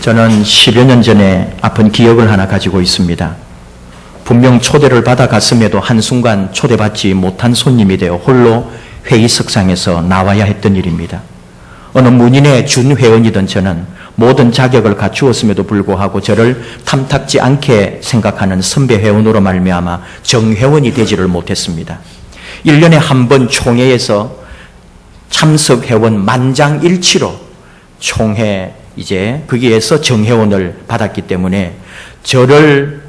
저는 10여 년 전에 아픈 기억을 하나 가지고 있습니다. 분명 초대를 받아갔음에도 한순간 초대받지 못한 손님이 되어 홀로 회의석상에서 나와야 했던 일입니다. 어느 문인의 준회원이던 저는 모든 자격을 갖추었음에도 불구하고 저를 탐탁지 않게 생각하는 선배 회원으로 말미암아 정회원이 되지를 못했습니다. 1년에 한 번 총회에서 참석 회원 만장일치로 총회 거기에서 정회원을 받았기 때문에 저를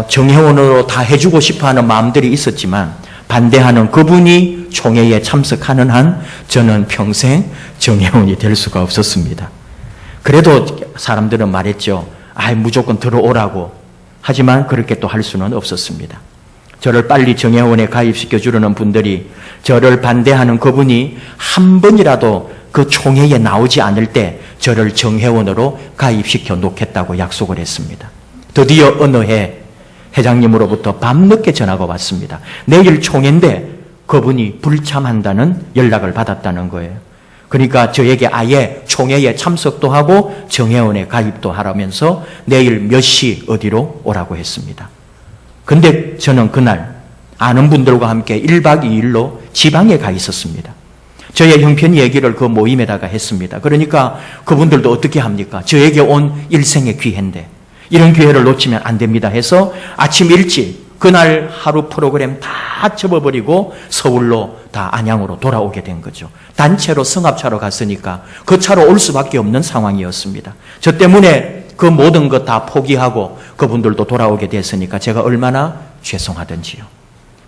정회원으로 다 해주고 싶어하는 마음들이 있었지만 반대하는 그분이 총회에 참석하는 한 저는 평생 정회원이 될 수가 없었습니다. 그래도 사람들은 말했죠. 무조건 들어오라고. 하지만 그렇게 또 할 수는 없었습니다. 저를 빨리 정회원에 가입시켜 주려는 분들이 저를 반대하는 그분이 한 번이라도 그 총회에 나오지 않을 때 저를 정회원으로 가입시켜 놓겠다고 약속을 했습니다. 드디어 어느 해 회장님으로부터 밤늦게 전화가 왔습니다. 내일 총회인데 그분이 불참한다는 연락을 받았다는 거예요. 그러니까 저에게 아예 총회에 참석도 하고 정회원에 가입도 하라면서 내일 몇 시 어디로 오라고 했습니다. 근데 저는 그날 아는 분들과 함께 1박 2일로 지방에 가 있었습니다. 저의 형편 얘기를 그 모임에다가 했습니다. 그러니까 그분들도 어떻게 합니까? 저에게 온 일생의 기회인데 이런 기회를 놓치면 안 됩니다 해서 아침 일찍 그날 하루 프로그램 다 접어버리고 서울로 다 안양으로 돌아오게 된 거죠. 단체로 승합차로 갔으니까 그 차로 올 수밖에 없는 상황이었습니다. 저 때문에 그 모든 것 다 포기하고 그분들도 돌아오게 됐으니까 제가 얼마나 죄송하던지요.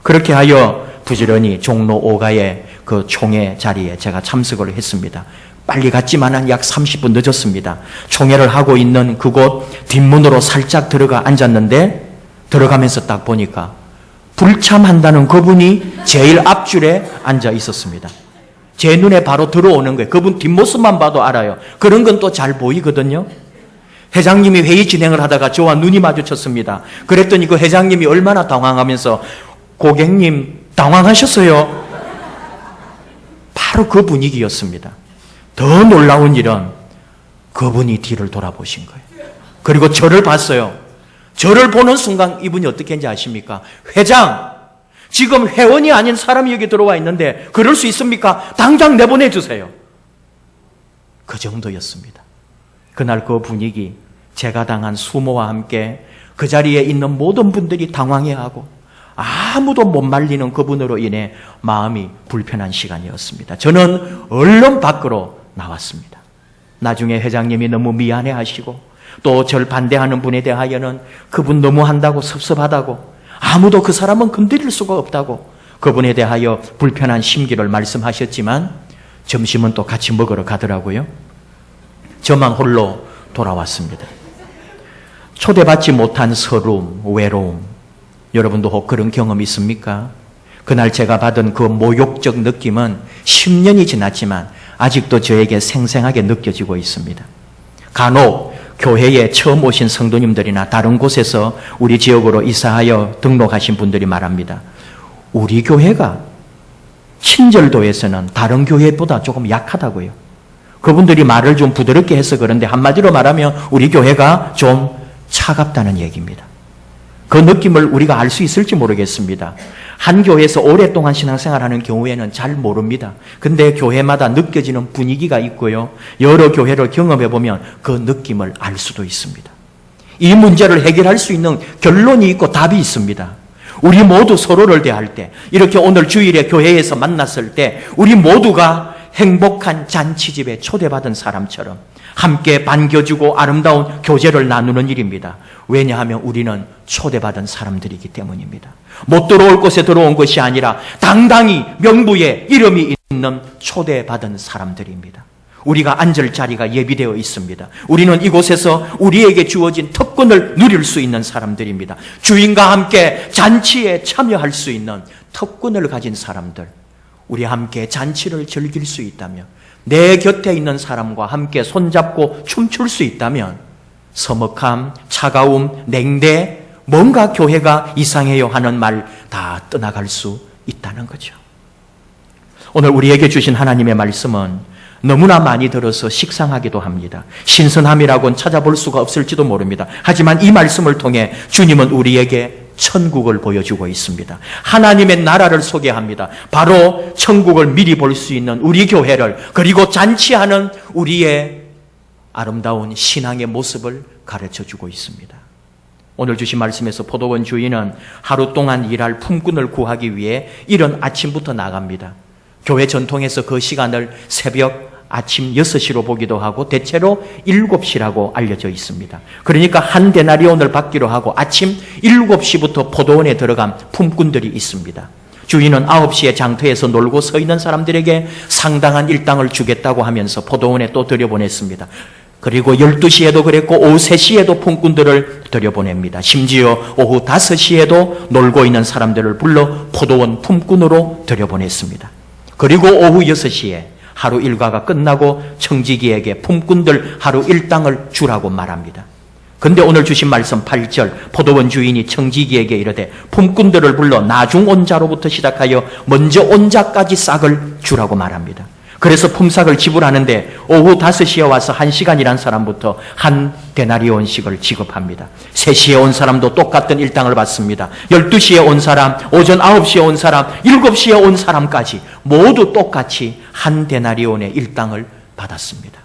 그렇게 하여 부지런히 종로 5가의 그 총회 자리에 제가 참석을 했습니다. 빨리 갔지만 약 30분 늦었습니다. 총회를 하고 있는 그곳 뒷문으로 살짝 들어가 앉았는데 들어가면서 딱 보니까 불참한다는 그분이 제일 앞줄에 앉아 있었습니다. 제 눈에 바로 들어오는 거예요. 그분 뒷모습만 봐도 알아요. 그런 건 또 잘 보이거든요. 회장님이 회의 진행을 하다가 저와 눈이 마주쳤습니다. 그랬더니 그 회장님이 얼마나 당황하면서 고객님 당황하셨어요. 바로 그 분위기였습니다. 더 놀라운 일은 그분이 뒤를 돌아보신 거예요. 그리고 저를 봤어요. 저를 보는 순간 이분이 어떻게 했는지 아십니까? 회장, 지금 회원이 아닌 사람이 여기 들어와 있는데 그럴 수 있습니까? 당장 내보내주세요. 그 정도였습니다. 그날 그 분위기, 제가 당한 수모와 함께 그 자리에 있는 모든 분들이 당황해하고 아무도 못 말리는 그분으로 인해 마음이 불편한 시간이었습니다. 저는 얼른 밖으로 나왔습니다. 나중에 회장님이 너무 미안해하시고 또 저를 반대하는 분에 대하여는 그분 너무 한다고 섭섭하다고 아무도 그 사람은 건드릴 수가 없다고 그분에 대하여 불편한 심기를 말씀하셨지만 점심은 또 같이 먹으러 가더라고요. 저만 홀로 돌아왔습니다. 초대받지 못한 서러움, 외로움. 여러분도 혹 그런 경험 있습니까? 그날 제가 받은 그 모욕적 느낌은 10년이 지났지만 아직도 저에게 생생하게 느껴지고 있습니다. 간혹 교회에 처음 오신 성도님들이나 다른 곳에서 우리 지역으로 이사하여 등록하신 분들이 말합니다. 우리 교회가 친절도에서는 다른 교회보다 조금 약하다고요. 그분들이 말을 좀 부드럽게 해서 그런데 한마디로 말하면 우리 교회가 좀 차갑다는 얘기입니다. 그 느낌을 우리가 알 수 있을지 모르겠습니다. 한 교회에서 오랫동안 신앙생활하는 경우에는 잘 모릅니다. 근데 교회마다 느껴지는 분위기가 있고요. 여러 교회를 경험해보면 그 느낌을 알 수도 있습니다. 이 문제를 해결할 수 있는 결론이 있고 답이 있습니다. 우리 모두 서로를 대할 때, 이렇게 오늘 주일에 교회에서 만났을 때 우리 모두가 행복한 잔치집에 초대받은 사람처럼 함께 반겨주고 아름다운 교제를 나누는 일입니다. 왜냐하면 우리는 초대받은 사람들이기 때문입니다. 못 들어올 곳에 들어온 것이 아니라 당당히 명부에 이름이 있는 초대받은 사람들입니다. 우리가 앉을 자리가 예비되어 있습니다. 우리는 이곳에서 우리에게 주어진 특권을 누릴 수 있는 사람들입니다. 주인과 함께 잔치에 참여할 수 있는 특권을 가진 사람들. 우리 함께 잔치를 즐길 수 있다면, 내 곁에 있는 사람과 함께 손잡고 춤출 수 있다면 서먹함, 차가움, 냉대, 뭔가 교회가 이상해요 하는 말 다 떠나갈 수 있다는 거죠. 오늘 우리에게 주신 하나님의 말씀은 너무나 많이 들어서 식상하기도 합니다. 신선함이라고는 찾아볼 수가 없을지도 모릅니다. 하지만 이 말씀을 통해 주님은 우리에게 천국을 보여주고 있습니다. 하나님의 나라를 소개합니다. 바로 천국을 미리 볼 수 있는 우리 교회를, 그리고 잔치하는 우리의 아름다운 신앙의 모습을 가르쳐주고 있습니다. 오늘 주신 말씀에서 포도원 주인은 하루 동안 일할 품꾼을 구하기 위해 이른 아침부터 나갑니다. 교회 전통에서 그 시간을 새벽 아침 6시로 보기도 하고 대체로 7시라고 알려져 있습니다. 그러니까 한 데나리온을 받기로 하고 아침 7시부터 포도원에 들어간 품꾼들이 있습니다. 주인은 9시에 장터에서 놀고 서 있는 사람들에게 상당한 일당을 주겠다고 하면서 포도원에 또 들여보냈습니다. 그리고 12시에도 그랬고 오후 3시에도 품꾼들을 들여보냅니다. 심지어 오후 5시에도 놀고 있는 사람들을 불러 포도원 품꾼으로 들여보냈습니다. 그리고 오후 6시에 하루 일과가 끝나고 청지기에게 품꾼들 하루 일당을 주라고 말합니다. 근데 오늘 주신 말씀 8절, 포도원 주인이 청지기에게 이르되 품꾼들을 불러 나중 온 자로부터 시작하여 먼저 온 자까지 싹을 주라고 말합니다. 그래서 품삯을 지불하는데 오후 5시에 와서 1시간 일한 사람부터 한 데나리온씩을 지급합니다. 3시에 온 사람도 똑같은 일당을 받습니다. 12시에 온 사람, 오전 9시에 온 사람, 7시에 온 사람까지 모두 똑같이 한 데나리온의 일당을 받았습니다.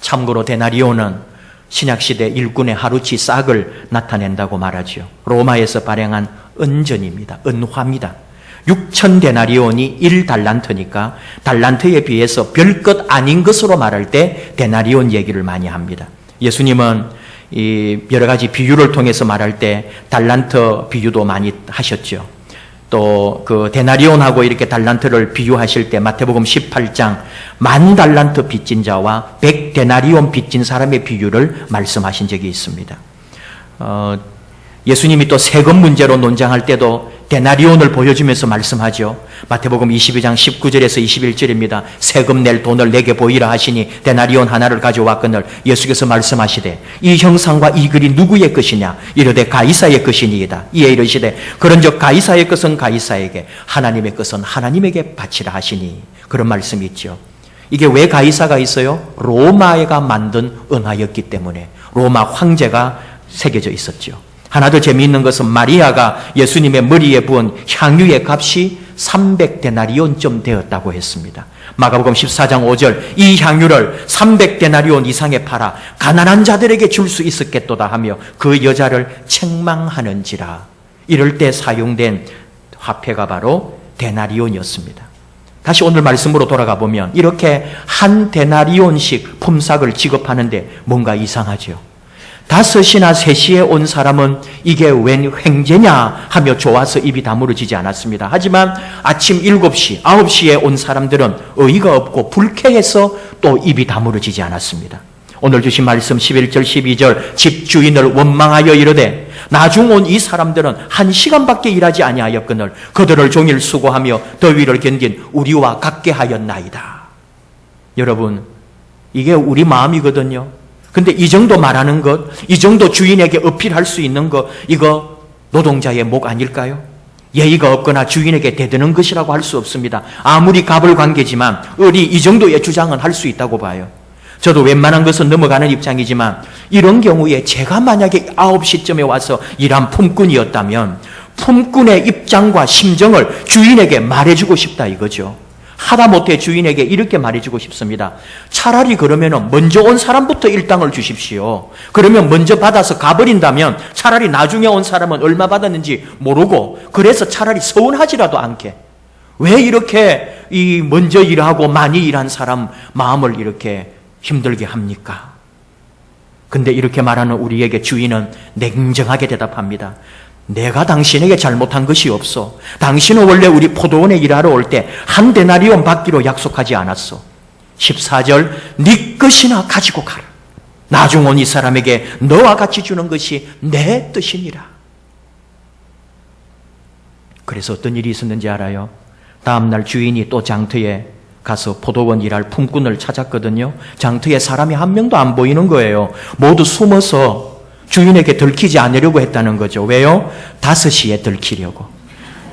참고로 데나리온은 신약시대 일꾼의 하루치 싹을 나타낸다고 말하죠. 로마에서 발행한 은전입니다. 은화입니다. 6,000데나리온이 1달란트니까 달란트에 비해서 별것 아닌 것으로 말할 때 데나리온 얘기를 많이 합니다. 예수님은 이 여러 가지 비유를 통해서 말할 때 달란트 비유도 많이 하셨죠. 또 그 데나리온하고 이렇게 달란트를 비유하실 때 마태복음 18장 10,000달란트 빚진 자와 100데나리온 빚진 사람의 비유를 말씀하신 적이 있습니다. 예수님이 또 세금 문제로 논장할 때도 데나리온을 보여주면서 말씀하죠. 마태복음 22장 19절에서 21절입니다. 세금 낼 돈을 내게 보이라 하시니 데나리온 하나를 가져왔거늘 예수께서 말씀하시되 이 형상과 이 글이 누구의 것이냐 이르되 가이사의 것이니이다. 이에 이르시되 그런즉 가이사의 것은 가이사에게 하나님의 것은 하나님에게 바치라 하시니. 그런 말씀이 있죠. 이게 왜 가이사가 있어요? 로마가 만든 은하였기 때문에 로마 황제가 새겨져 있었죠. 하나 더 재미있는 것은 마리아가 예수님의 머리에 부은 향유의 값이 300데나리온쯤 되었다고 했습니다. 마가복음 14장 5절 이 향유를 300데나리온 이상에 팔아 가난한 자들에게 줄 수 있었겠도다 하며 그 여자를 책망하는지라. 이럴 때 사용된 화폐가 바로 데나리온이었습니다. 다시 오늘 말씀으로 돌아가 보면 이렇게 한 데나리온씩 품삯을 지급하는데 뭔가 이상하죠. 5시나 3시에 온 사람은 이게 웬 횡재냐 하며 좋아서 입이 다물어지지 않았습니다. 하지만 아침 7시, 9시에 온 사람들은 어이가 없고 불쾌해서 또 입이 다물어지지 않았습니다. 오늘 주신 말씀 11절, 12절 집주인을 원망하여 이르되 나중 온 이 사람들은 1시간밖에 일하지 아니하였거늘 그들을 종일 수고하며 더위를 견딘 우리와 같게 하였나이다. 여러분, 이게 우리 마음이거든요. 근데 이 정도 말하는 것, 이 정도 주인에게 어필할 수 있는 것, 이거 노동자의 목 아닐까요? 예의가 없거나 주인에게 대드는 것이라고 할 수 없습니다. 아무리 갑을 관계지만 을이 이 정도의 주장은 할 수 있다고 봐요. 저도 웬만한 것은 넘어가는 입장이지만 이런 경우에 제가 만약에 9시쯤에 와서 일한 품꾼이었다면 품꾼의 입장과 심정을 주인에게 말해주고 싶다 이거죠. 하다못해 주인에게 이렇게 말해주고 싶습니다. 차라리 그러면 먼저 온 사람부터 일당을 주십시오. 그러면 먼저 받아서 가버린다면 차라리 나중에 온 사람은 얼마 받았는지 모르고 그래서 차라리 서운하지라도 않게. 왜 이렇게 이 먼저 일하고 많이 일한 사람 마음을 이렇게 힘들게 합니까? 근데 이렇게 말하는 우리에게 주인은 냉정하게 대답합니다. 내가 당신에게 잘못한 것이 없어. 당신은 원래 우리 포도원에 일하러 올 때 한 데나리온 받기로 약속하지 않았어. 14절 네 것이나 가지고 가라. 나중 온 이 사람에게 너와 같이 주는 것이 내 뜻이니라. 그래서 어떤 일이 있었는지 알아요? 다음날 주인이 또 장터에 가서 포도원 일할 품꾼을 찾았거든요. 장터에 사람이 한 명도 안 보이는 거예요. 모두 숨어서 주인에게 들키지 않으려고 했다는 거죠. 왜요? 5시에 들키려고.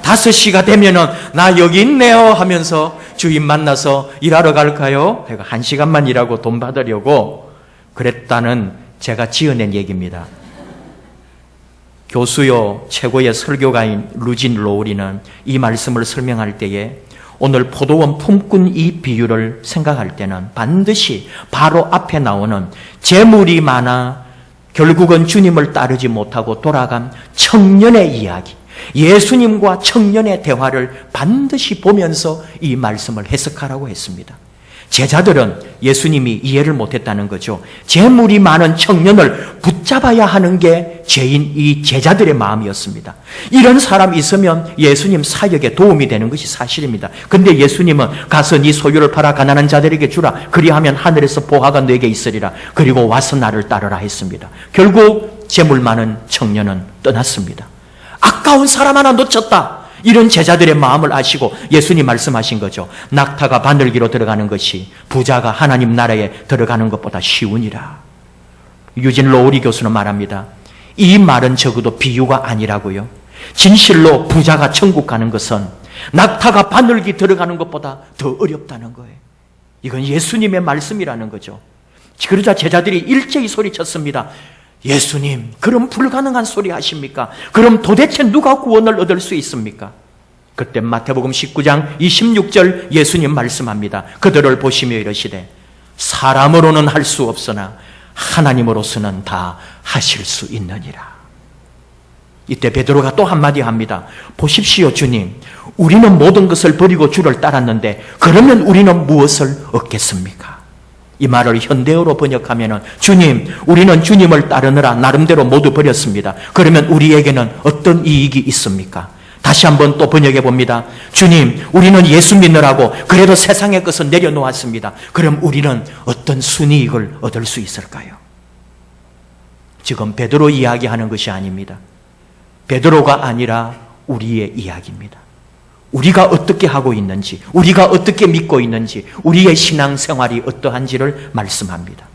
5시가 되면은 나 여기 있네요 하면서 주인 만나서 일하러 갈까요? 내가 1시간만 일하고 돈 받으려고 그랬다는 제가 지어낸 얘기입니다. 교수요 최고의 설교가인 루진 로우리는 이 말씀을 설명할 때에 오늘 포도원 품꾼 이 비유를 생각할 때는 반드시 바로 앞에 나오는 재물이 많아 결국은 주님을 따르지 못하고 돌아간 청년의 이야기, 예수님과 청년의 대화를 반드시 보면서 이 말씀을 해석하라고 했습니다. 제자들은 예수님이 이해를 못했다는 거죠. 재물이 많은 청년을 붙잡아야 하는 게 죄인 이 제자들의 마음이었습니다. 이런 사람이 있으면 예수님 사역에 도움이 되는 것이 사실입니다. 근데 예수님은 가서 네 소유를 팔아 가난한 자들에게 주라. 그리하면 하늘에서 보화가 너에게 있으리라. 그리고 와서 나를 따르라 했습니다. 결국 재물 많은 청년은 떠났습니다. 아까운 사람 하나 놓쳤다. 이런 제자들의 마음을 아시고 예수님 말씀하신 거죠. 낙타가 바늘기로 들어가는 것이 부자가 하나님 나라에 들어가는 것보다 쉬우니라. 유진 로우리 교수는 말합니다. 이 말은 적어도 비유가 아니라고요. 진실로 부자가 천국 가는 것은 낙타가 바늘기 들어가는 것보다 더 어렵다는 거예요. 이건 예수님의 말씀이라는 거죠. 그러자 제자들이 일제히 소리쳤습니다. 예수님, 그럼 불가능한 소리 하십니까? 그럼 도대체 누가 구원을 얻을 수 있습니까? 그때 마태복음 19장 26절 예수님 말씀합니다. 그들을 보시며 이르시되 사람으로는 할 수 없으나 하나님으로서는 다 하실 수 있느니라. 이때 베드로가 또 한마디 합니다. 보십시오 주님, 우리는 모든 것을 버리고 주를 따랐는데 그러면 우리는 무엇을 얻겠습니까? 이 말을 현대어로 번역하면 주님, 우리는 주님을 따르느라 나름대로 모두 버렸습니다. 그러면 우리에게는 어떤 이익이 있습니까? 다시 한번 또 번역해 봅니다. 주님, 우리는 예수 믿느라고 그래도 세상의 것은 내려놓았습니다. 그럼 우리는 어떤 순이익을 얻을 수 있을까요? 지금 베드로 이야기하는 것이 아닙니다. 베드로가 아니라 우리의 이야기입니다. 우리가 어떻게 하고 있는지, 우리가 어떻게 믿고 있는지, 우리의 신앙생활이 어떠한지를 말씀합니다.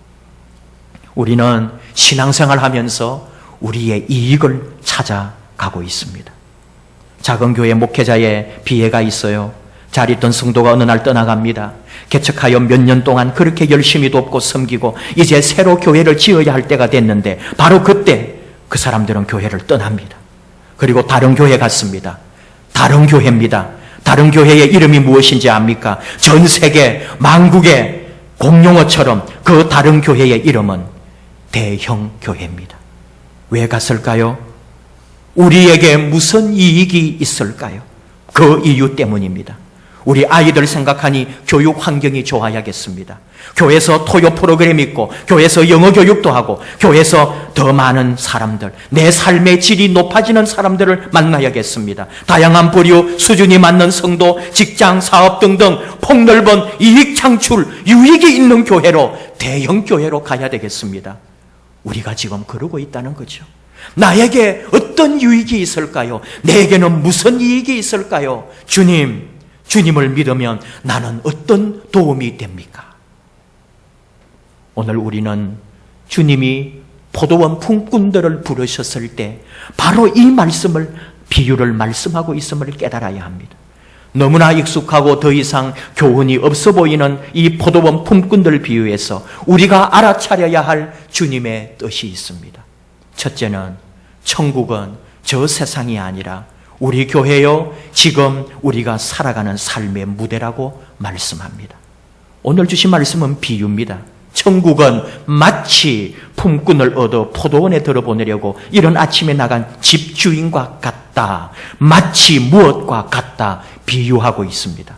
우리는 신앙생활하면서 우리의 이익을 찾아가고 있습니다. 작은 교회 목회자의 비애가 있어요. 잘 있던 성도가 어느 날 떠나갑니다. 개척하여 몇 년 동안 그렇게 열심히 돕고 섬기고 이제 새로 교회를 지어야 할 때가 됐는데 바로 그때 그 사람들은 교회를 떠납니다. 그리고 다른 교회 갔습니다. 다른 교회입니다. 다른 교회의 이름이 무엇인지 압니까? 전 세계 만국의 공용어처럼 그 다른 교회의 이름은 대형교회입니다. 왜 갔을까요? 우리에게 무슨 이익이 있을까요? 그 이유 때문입니다. 우리 아이들 생각하니 교육 환경이 좋아야겠습니다. 교회에서 토요 프로그램 있고 교회에서 영어 교육도 하고 교회에서 더 많은 사람들, 내 삶의 질이 높아지는 사람들을 만나야겠습니다. 다양한 부류, 수준이 맞는 성도, 직장, 사업 등등 폭넓은 이익 창출, 유익이 있는 교회로, 대형 교회로 가야 되겠습니다. 우리가 지금 그러고 있다는 거죠. 나에게 어떤 유익이 있을까요? 내게는 무슨 이익이 있을까요? 주님을 믿으면 나는 어떤 도움이 됩니까? 오늘 우리는 주님이 포도원 품꾼들을 부르셨을 때 바로 이 말씀을, 비유를 말씀하고 있음을 깨달아야 합니다. 너무나 익숙하고 더 이상 교훈이 없어 보이는 이 포도원 품꾼들 비유에서 우리가 알아차려야 할 주님의 뜻이 있습니다. 첫째는 천국은 저 세상이 아니라 우리 교회요, 지금 우리가 살아가는 삶의 무대라고 말씀합니다. 오늘 주신 말씀은 비유입니다. 천국은 마치 품꾼을 얻어 포도원에 들어보내려고 이른 아침에 나간 집주인과 같다. 마치 무엇과 같다. 비유하고 있습니다.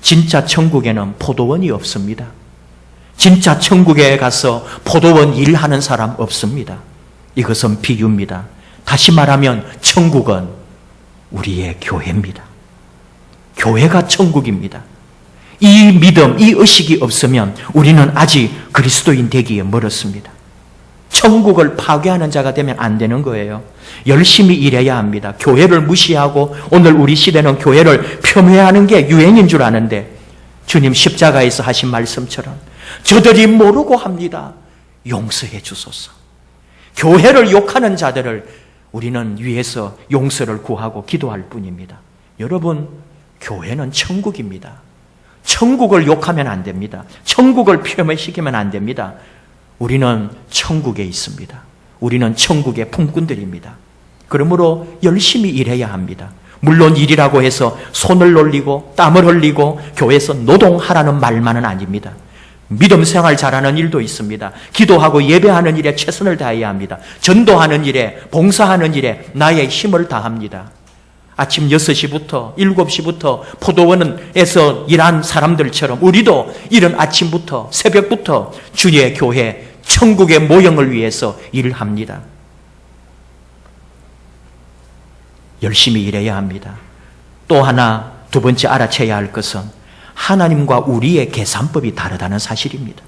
진짜 천국에는 포도원이 없습니다. 진짜 천국에 가서 포도원 일하는 사람 없습니다. 이것은 비유입니다. 다시 말하면 천국은 우리의 교회입니다. 교회가 천국입니다. 이 믿음, 이 의식이 없으면 우리는 아직 그리스도인 되기에 멀었습니다. 천국을 파괴하는 자가 되면 안 되는 거예요. 열심히 일해야 합니다. 교회를 무시하고 오늘 우리 시대는 교회를 폄훼하는 게 유행인 줄 아는데 주님 십자가에서 하신 말씀처럼 저들이 모르고 합니다. 용서해 주소서. 교회를 욕하는 자들을 우리는 위에서 용서를 구하고 기도할 뿐입니다. 여러분, 교회는 천국입니다. 천국을 욕하면 안 됩니다. 천국을 폄훼시키면 안 됩니다. 우리는 천국에 있습니다. 우리는 천국의 품꾼들입니다. 그러므로 열심히 일해야 합니다. 물론 일이라고 해서 손을 놀리고 땀을 흘리고 교회에서 노동하라는 말만은 아닙니다. 믿음 생활 잘하는 일도 있습니다. 기도하고 예배하는 일에 최선을 다해야 합니다. 전도하는 일에, 봉사하는 일에 나의 힘을 다합니다. 아침 6시부터 7시부터 포도원에서 일한 사람들처럼 우리도 이른 아침부터 새벽부터 주의 교회 천국의 모형을 위해서 일합니다. 열심히 일해야 합니다. 또 하나, 두 번째 알아채야 할 것은 하나님과 우리의 계산법이 다르다는 사실입니다.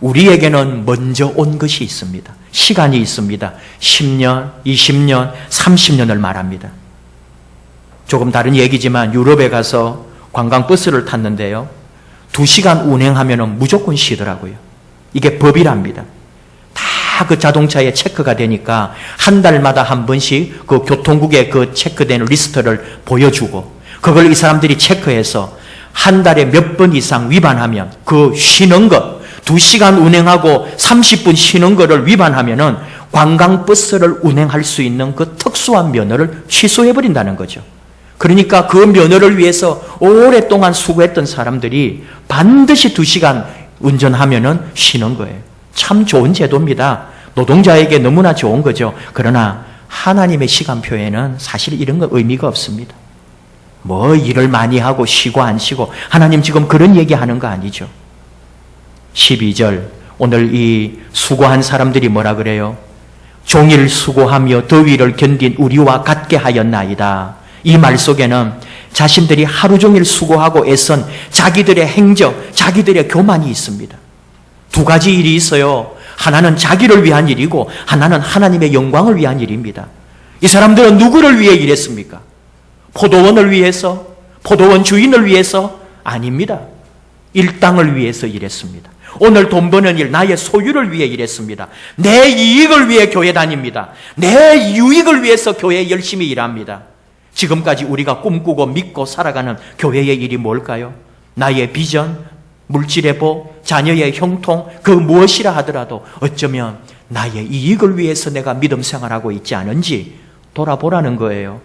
우리에게는 먼저 온 것이 있습니다. 시간이 있습니다. 10년, 20년, 30년을 말합니다. 조금 다른 얘기지만 유럽에 가서 관광버스를 탔는데요. 2시간 운행하면 무조건 쉬더라고요. 이게 법이랍니다. 다 그 자동차에 체크가 되니까 한 달마다 한 번씩 그 교통국에 그 체크되는 리스트를 보여주고 그걸 이 사람들이 체크해서 한 달에 몇 번 이상 위반하면 그 쉬는 것, 2시간 운행하고 30분 쉬는 거를 위반하면은 관광버스를 운행할 수 있는 그 특수한 면허를 취소해버린다는 거죠. 그러니까 그 면허를 위해서 오랫동안 수고했던 사람들이 반드시 2시간 운전하면은 쉬는 거예요. 참 좋은 제도입니다. 노동자에게 너무나 좋은 거죠. 그러나 하나님의 시간표에는 사실 이런 거 의미가 없습니다. 뭐 일을 많이 하고 쉬고 안 쉬고 하나님 지금 그런 얘기하는 거 아니죠. 12절 오늘 이 수고한 사람들이 뭐라 그래요? 종일 수고하며 더위를 견딘 우리와 같게 하였나이다. 이 말 속에는 자신들이 하루 종일 수고하고 애쓴 자기들의 행적, 자기들의 교만이 있습니다. 두 가지 일이 있어요. 하나는 자기를 위한 일이고 하나는 하나님의 영광을 위한 일입니다. 이 사람들은 누구를 위해 일했습니까? 포도원을 위해서? 포도원 주인을 위해서? 아닙니다. 일당을 위해서 일했습니다. 오늘 돈 버는 일, 나의 소유를 위해 일했습니다. 내 이익을 위해 교회 다닙니다. 내 유익을 위해서 교회에 열심히 일합니다. 지금까지 우리가 꿈꾸고 믿고 살아가는 교회의 일이 뭘까요? 나의 비전, 물질의 복, 자녀의 형통, 그 무엇이라 하더라도 어쩌면 나의 이익을 위해서 내가 믿음 생활하고 있지 않은지 돌아보라는 거예요.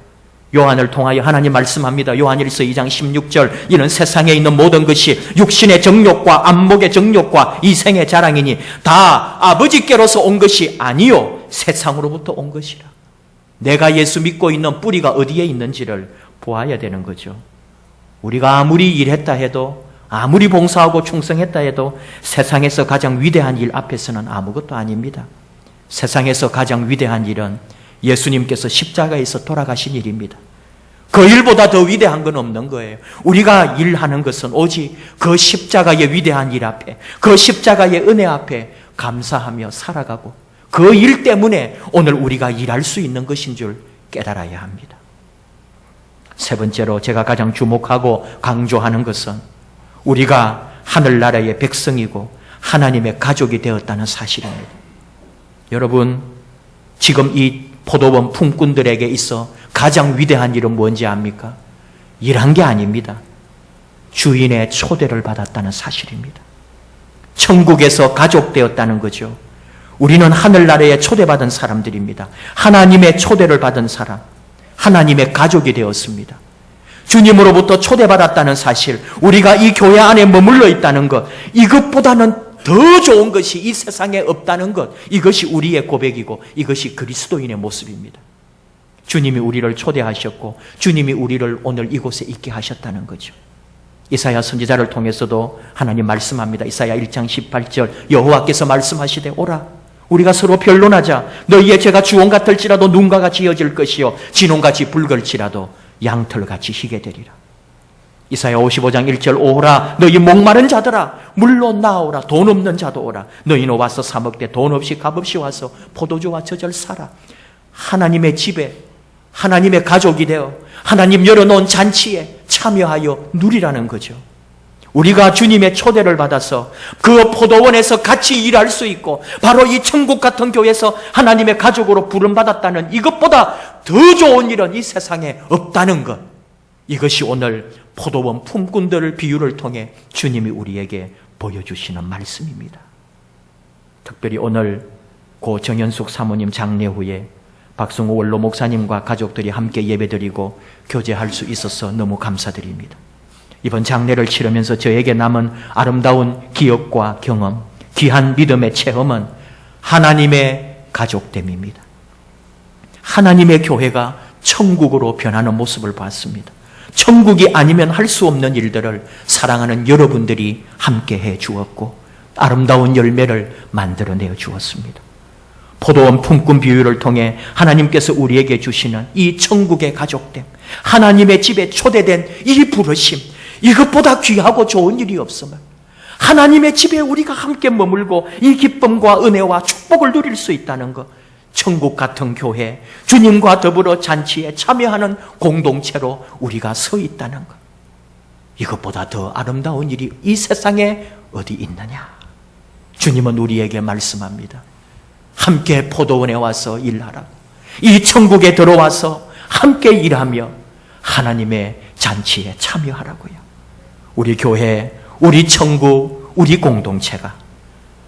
요한을 통하여 하나님 말씀합니다. 요한일서 2장 16절 이는 세상에 있는 모든 것이 육신의 정욕과 안목의 정욕과 이생의 자랑이니 다 아버지께로서 온 것이 아니요 세상으로부터 온 것이라. 내가 예수 믿고 있는 뿌리가 어디에 있는지를 보아야 되는 거죠. 우리가 아무리 일했다 해도 아무리 봉사하고 충성했다 해도 세상에서 가장 위대한 일 앞에서는 아무것도 아닙니다. 세상에서 가장 위대한 일은 예수님께서 십자가에서 돌아가신 일입니다. 그 일보다 더 위대한 건 없는 거예요. 우리가 일하는 것은 오직 그 십자가의 위대한 일 앞에, 그 십자가의 은혜 앞에 감사하며 살아가고 그 일 때문에 오늘 우리가 일할 수 있는 것인 줄 깨달아야 합니다. 세 번째로 제가 가장 주목하고 강조하는 것은 우리가 하늘나라의 백성이고 하나님의 가족이 되었다는 사실입니다. 여러분, 지금 이 포도원 품꾼들에게 있어 가장 위대한 일은 뭔지 압니까? 일한 게 아닙니다. 주인의 초대를 받았다는 사실입니다. 천국에서 가족 되었다는 거죠. 우리는 하늘나라에 초대받은 사람들입니다. 하나님의 초대를 받은 사람, 하나님의 가족이 되었습니다. 주님으로부터 초대받았다는 사실, 우리가 이 교회 안에 머물러 있다는 것, 이것보다는 더 좋은 것이 이 세상에 없다는 것, 이것이 우리의 고백이고 이것이 그리스도인의 모습입니다. 주님이 우리를 초대하셨고 주님이 우리를 오늘 이곳에 있게 하셨다는 거죠. 이사야 선지자를 통해서도 하나님 말씀합니다. 이사야 1장 18절 여호와께서 말씀하시되 오라 우리가 서로 변론하자. 너희의 죄가 주홍 같을지라도 눈과 같이 이어질 것이요 진홍같이 붉을지라도 양털같이 희게 되리라. 이사야 55장 1절 오라 너희 목마른 자들아 물로 나오라. 돈 없는 자도 오라. 너희는 와서 사 먹되 돈 없이 값없이 와서 포도주와 저절 사라. 하나님의 집에 하나님의 가족이 되어 하나님 열어놓은 잔치에 참여하여 누리라는 거죠. 우리가 주님의 초대를 받아서 그 포도원에서 같이 일할 수 있고 바로 이 천국 같은 교회에서 하나님의 가족으로 부름받았다는 이것보다 더 좋은 일은 이 세상에 없다는 것. 이것이 오늘 포도원 품꾼들 비유를 통해 주님이 우리에게 보여주시는 말씀입니다. 특별히 오늘 고 정현숙 사모님 장례 후에 박승호 원로 목사님과 가족들이 함께 예배드리고 교제할 수 있어서 너무 감사드립니다. 이번 장례를 치르면서 저에게 남은 아름다운 기억과 경험, 귀한 믿음의 체험은 하나님의 가족됨입니다. 하나님의 교회가 천국으로 변하는 모습을 봤습니다. 천국이 아니면 할 수 없는 일들을 사랑하는 여러분들이 함께 해 주었고 아름다운 열매를 만들어내어 주었습니다. 포도원 품꾼 비유를 통해 하나님께서 우리에게 주시는 이 천국의 가족됨, 하나님의 집에 초대된 이 부르심, 이것보다 귀하고 좋은 일이 없음을, 하나님의 집에 우리가 함께 머물고 이 기쁨과 은혜와 축복을 누릴 수 있다는 것, 천국 같은 교회, 주님과 더불어 잔치에 참여하는 공동체로 우리가 서 있다는 것, 이것보다 더 아름다운 일이 이 세상에 어디 있느냐? 주님은 우리에게 말씀합니다. 함께 포도원에 와서 일하라고, 이 천국에 들어와서 함께 일하며 하나님의 잔치에 참여하라고요. 우리 교회, 우리 천국, 우리 공동체가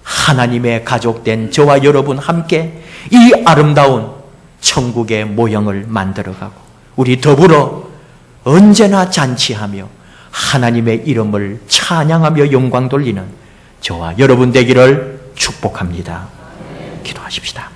하나님의 가족된 저와 여러분 함께 이 아름다운 천국의 모형을 만들어가고 우리 더불어 언제나 잔치하며 하나님의 이름을 찬양하며 영광 돌리는 저와 여러분 되기를 축복합니다. 기도하십시다.